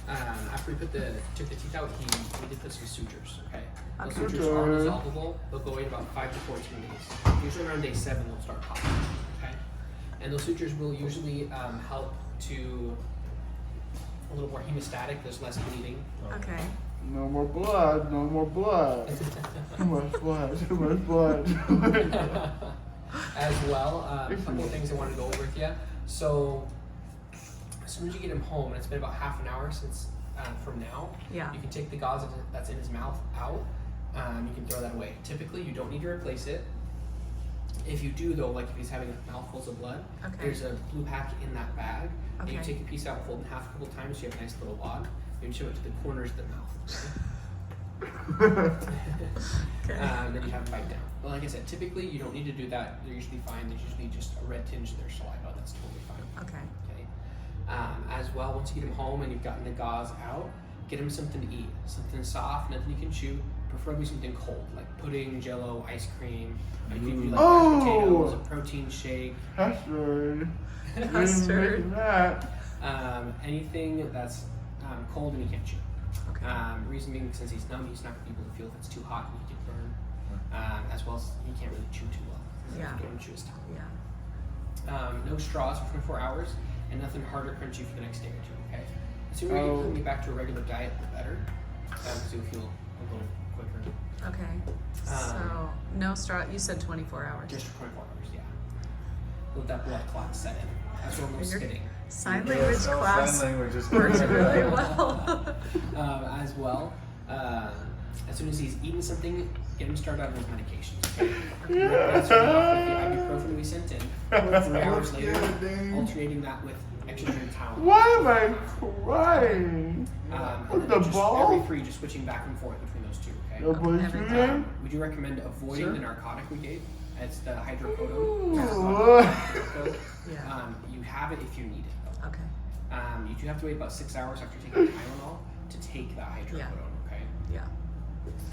after we took the teeth out, we did put some sutures. Okay. Those Okay. sutures are dissolvable. They'll go in about 5 to 14 days. Usually around day 7, they'll start popping. Okay. And those sutures will usually help to a little more hemostatic. There's less bleeding. Okay. No more blood, no more blood. Too much blood, too much blood. As well, a couple of things I wanted to go over with you. So, as soon as you get him home, and it's been about half an hour since from now, Yeah. you can take the gauze that's in his mouth out. You can throw that away. Typically, you don't need to replace it. If you do, though, like if he's having mouthfuls of blood, Okay. there's a blue pack in that bag. And you Okay. take a piece out, fold in half a couple times, so you have a nice little wad. You show it to the corners of the mouth. Okay. Then you have them bite down. But like I said, typically you don't need to do that. They're usually fine. There's usually just a red tinge to their saliva. That's totally fine. Okay. Okay. As well, once you get him home and you've gotten the gauze out, get him something to eat. Something soft, nothing you can chew. Preferably something cold, like pudding, jello, ice cream. You can do like mashed potatoes, a protein shake. Custard. Custard. That. Anything that's cold and he can't chew. Okay. Reason being, since he's numb, he's not going to be able to feel if it's too hot and he can burn. As well as he can't really chew too well. Yeah. He can't chew his tongue. Yeah. No straws for 24 hours, and nothing hard or crunchy for the next day or two. Okay. The sooner you can get back to a regular diet, the better, because you'll feel a little quicker. Okay. So no straw. You said 24 hours. Just for 24 hours, yeah. Let that blood clot set in. That's where we're Your spitting. Sign language class Sign language is works really well. As well, as soon as he's eaten something, get him started on his medications. Okay? That's the ibuprofen we sent in. 3 hours later, alternating that with extra towel. Why am I crying? With the just ball? Every 3, just switching back and forth between those two. Okay. No boys Every again? We do recommend avoiding the narcotic we gave. It's the hydrocodone. Ooh. Yeah. You have it if you need it. Though. Okay. You do have to wait about 6 hours after taking Tylenol to take the hydrocodone. Yeah. Okay. Yeah.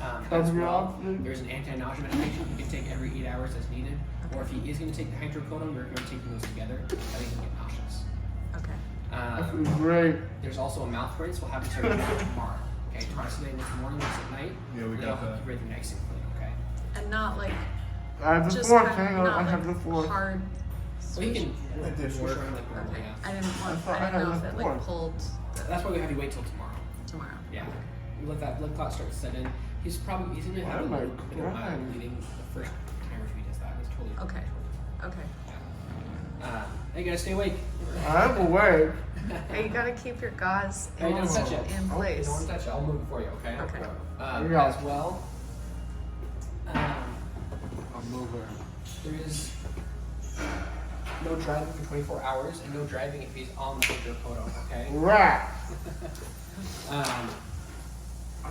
As Cover well, off. there's an anti-nausea medication you can take every 8 hours as needed. Or if he is going to take the hydrocodone, we recommend taking those together. That he can get nauseous. Okay. That feels great. There's also a mouth rinse. We'll have it started tomorrow. Okay, twice a day, once in the morning, once at night. Yeah, we got that. Keep everything nice and clean. Okay. And not like I have the just fork, kind hang of on, not I have like the fork. hard. So you can Yeah, it did for work. sure, like normal, Okay. yeah. I didn't want. thought I I didn't know had if it the like fork. pulled That's why we have you wait till tomorrow. tomorrow. Yeah. We let that blood clot start to set in. He's gonna have a Why am I little bit of mild crying? bleeding the first time or two he does that. It's totally Okay. Okay. Hey, you gotta stay awake. I'm awake. Hey, you gotta keep your gauze Hey, don't touch it. in You place. don't want to touch it. I'll move it for you, okay? Okay. Yeah. As well, I'll move her. there is no driving for 24 hours and no driving if he's on the hydrocodone, okay? Rat.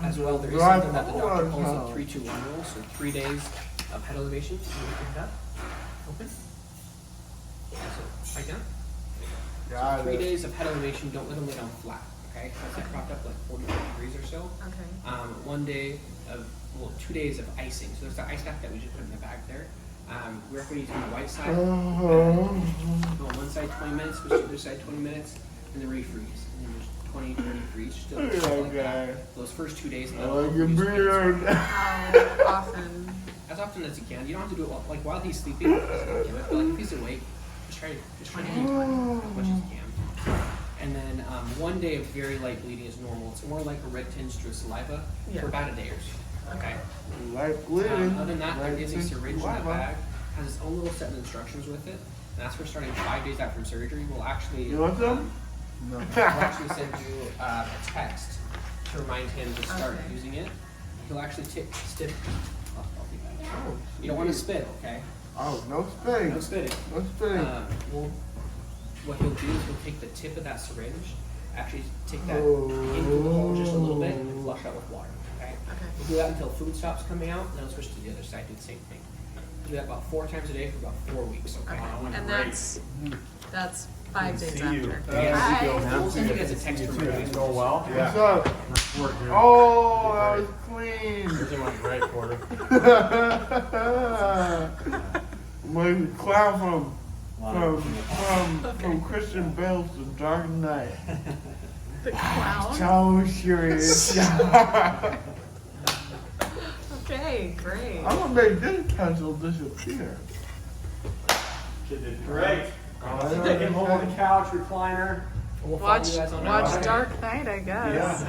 As well, there is Drive something that the doctor forward calls now. the 3-2-1 rule, so 3 days of head elevation. Can you pick it up? Open. So, right down. Got 3 it. days of head elevation, don't let him lay down flat, okay? That's like propped up like 45 degrees or so. Okay. 1 day of, 2 days of icing. So there's the ice pack that we just put in the bag there. We recommend using the white side. Go on one side 20 minutes, switch to the other side 20 minutes, and then refreeze. And then there's 20, 30 freeze. Still Look at stuff that like guy. that. Those first 2 days. I like your beard. How often? As often as you can. You don't have to do it while he's sleeping. Just don't do it. But like if he's awake, just try to do it as much as you can. And then 1 day of very light bleeding is normal. It's more like a red tinge to a saliva Yeah. for about a day or two. Okay. Like bleeding. Other than that, there is a Like syringe in that saliva. bag. Has its own little set of instructions with it. And that's for starting 5 days out from surgery. We'll actually You want some? No. we'll actually send you a text to remind him to start Okay. using it. He'll actually stiff. I'll do that. You don't want to spit, okay? Oh, no spitting. No spitting. No spitting. What he'll do is he'll take the tip of that syringe, actually take that into the hole just a little bit, and flush out with water. Okay. Okay. We'll do that until food stops coming out, and then we'll switch to the other side, do the same thing. We'll do that about 4 times a day for about 4 weeks. Okay. Okay. And that's 5 days See you. after. Yeah. Hi. We'll send you guys a text from It's going well? What's up? Work here. Oh, that was clean. Everything went great, Porter. My clown from Christian Bale's The Dark Knight. The clown. So serious. Okay, great. I'm gonna make this pencil disappear. Kid did great. I Take him home on the couch, recliner. We'll follow Watch you guys on our watch website. Dark Knight, I guess. Yeah.